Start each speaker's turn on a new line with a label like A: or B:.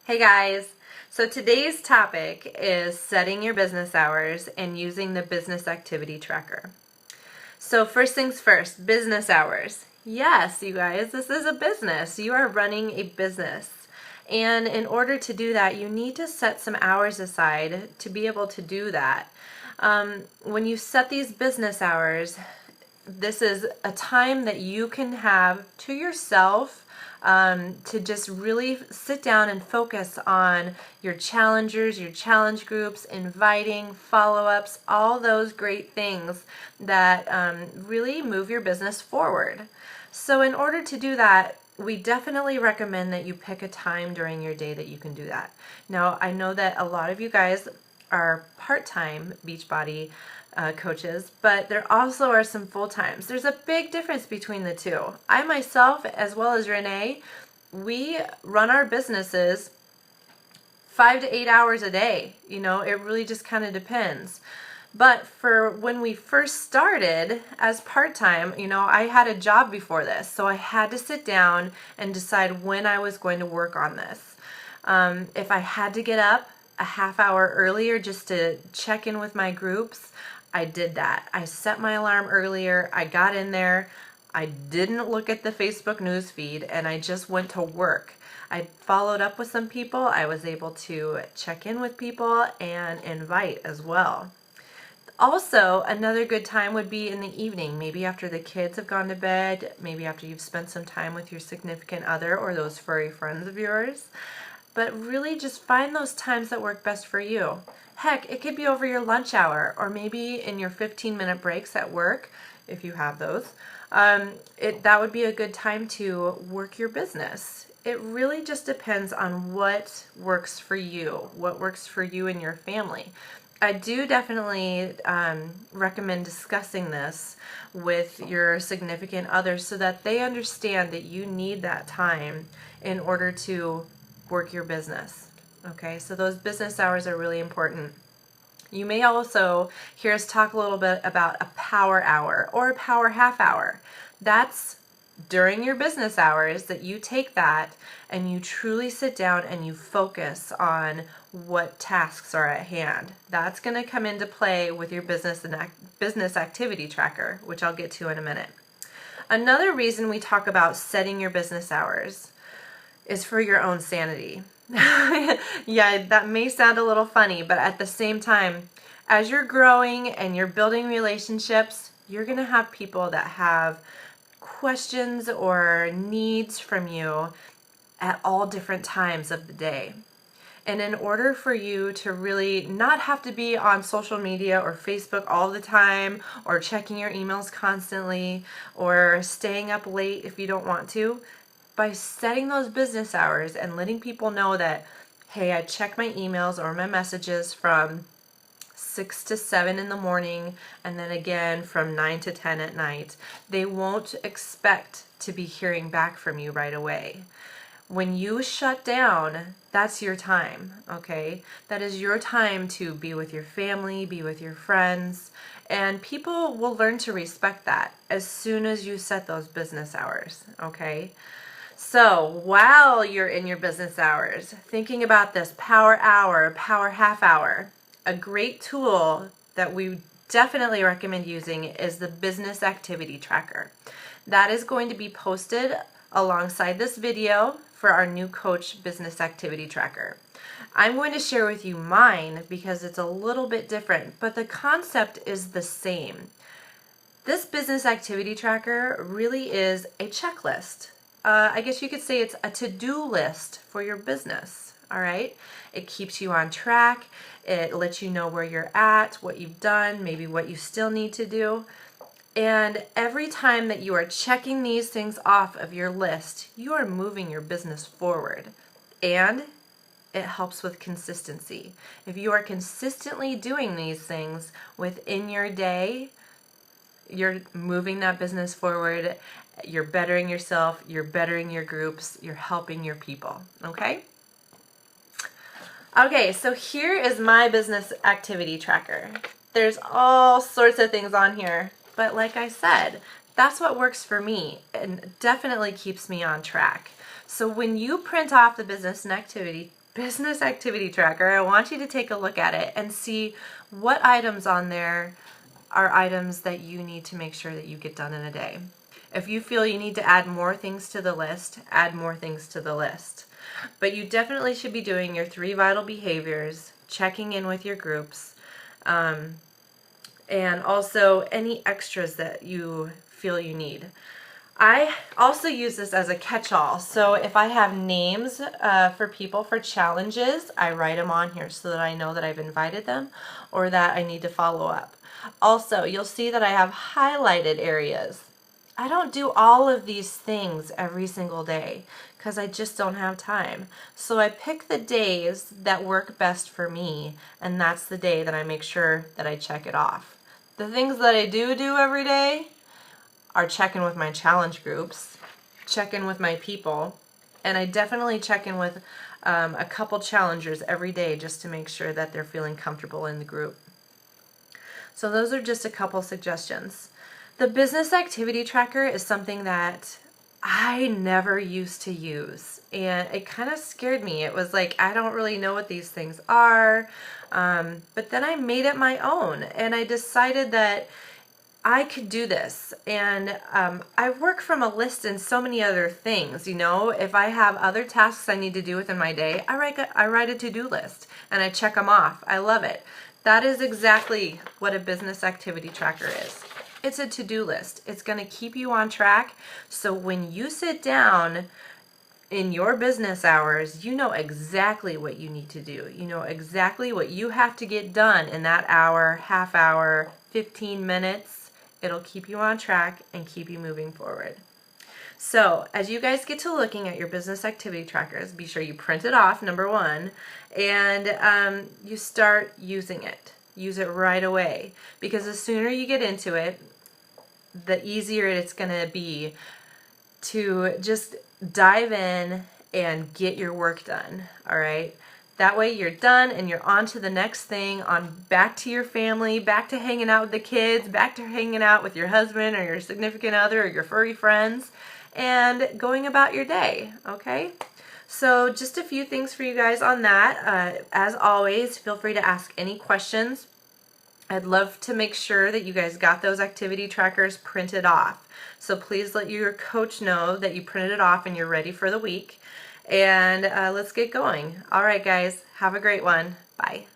A: Hey guys! So today's topic is setting your business hours and using the business activity tracker. So first things first, business hours. Yes, you guys, this is a business. You are running a business. And in order to do that, you need to set some hours aside to be able to do that. When you set these business hours, this is a time that you can have to yourself to just really sit down and focus on your challengers, your challenge groups, inviting, follow-ups, all those great things that really move your business forward. So in order to do that, we definitely recommend that you pick a time during your day that you can do that. Now, I know that a lot of you guys are part-time Beachbody coaches, but there also are some full-times. There's a big difference between the two. I myself, as well as Renee, we run our businesses 5 to 8 hours a day. You know, it really just kind of depends. But for when we first started as part-time, you know, I had a job before this, so I had to sit down and decide when I was going to work on this. If I had to get up a half hour earlier just to check in with my groups, I did that. I set my alarm earlier, I got in there, I didn't look at the Facebook news feed, and I just went to work. I followed up with some people, I was able to check in with people and invite as well. Also, another good time would be in the evening, maybe after the kids have gone to bed, maybe after you've spent some time with your significant other or those furry friends of yours. But really just find those times that work best for you. Heck, it could be over your lunch hour or maybe in your 15-minute breaks at work, if you have those. That would be a good time to work your business. It really just depends on what works for you and your family. I do definitely recommend discussing this with your significant others so that they understand that you need that time in order to work your business. Okay, so those business hours are really important. You may also hear us talk a little bit about a power hour or a power half hour. That's during your business hours that you take that and you truly sit down and you focus on what tasks are at hand. That's going to come into play with your business activity tracker, which I'll get to in a minute. Another reason we talk about setting your business hours is for your own sanity. Yeah, that may sound a little funny, but at the same time, as you're growing and you're building relationships, you're going to have people that have questions or needs from you at all different times of the day. And in order for you to really not have to be on social media or Facebook all the time or checking your emails constantly or staying up late if you don't want to, by setting those business hours and letting people know that, hey, I check my emails or my messages from 6 to 7 in the morning and then again from 9 to 10 at night, they won't expect to be hearing back from you right away. When you shut down, that's your time, okay? That is your time to be with your family, be with your friends, and people will learn to respect that as soon as you set those business hours, okay? So while you're in your business hours, thinking about this power hour, power half hour, a great tool that we definitely recommend using is the business activity tracker. That is going to be posted alongside this video for our new coach business activity tracker. I'm going to share with you mine because it's a little bit different, but the concept is the same. This business activity tracker really is a checklist. I guess you could say it's a to-do list for your business, all right? It keeps you on track. It lets you know where you're at, what you've done, maybe what you still need to do. And every time that you are checking these things off of your list, you are moving your business forward. And it helps with consistency. If you are consistently doing these things within your day, you're moving that business forward, you're bettering yourself, you're bettering your groups, you're helping your people, okay? Okay, so here is my business activity tracker. There's all sorts of things on here, but like I said, that's what works for me and definitely keeps me on track. So when you print off the business and activity business activity tracker, I want you to take a look at it and see what items on there are items that you need to make sure that you get done in a day. If you feel you need to add more things to the list, add more things to the list. But you definitely should be doing your 3 vital behaviors, checking in with your groups, and also any extras that you feel you need. I also use this as a catch-all. So if I have names for people for challenges, I write them on here so that I know that I've invited them or that I need to follow up. Also, you'll see that I have highlighted areas. I don't do all of these things every single day because I just don't have time. So I pick the days that work best for me, and that's the day that I make sure that I check it off. The things that I do every day are check in with my challenge groups, check in with my people, and I definitely check in with a couple challengers every day just to make sure that they're feeling comfortable in the group. So those are just a couple suggestions. The business activity tracker is something that I never used to use, and it kind of scared me. It was like, I don't really know what these things are, but then I made it my own, and I decided that I could do this. And I work from a list and so many other things. You know, if I have other tasks I need to do within my day, I write a to-do list and I check them off. I love it. That is exactly what a business activity tracker is. It's a to-do list. It's going to keep you on track. So when you sit down in your business hours, you know exactly what you need to do. You know exactly what you have to get done in that hour, half hour, 15 minutes. It'll keep you on track and keep you moving forward. So as you guys get to looking at your business activity trackers, be sure you print it off, number one, and you start using it. Use it right away, because the sooner you get into it, the easier it's going to be to just dive in and get your work done. All right. That way you're done and you're on to the next thing, on back to your family, back to hanging out with the kids, back to hanging out with your husband or your significant other or your furry friends, and going about your day. Okay. So just a few things for you guys on that. As always, feel free to ask any questions. I'd love to make sure that you guys got those activity trackers printed off. So please let your coach know that you printed it off and you're ready for the week. And let's get going. All right, guys, have a great one. Bye.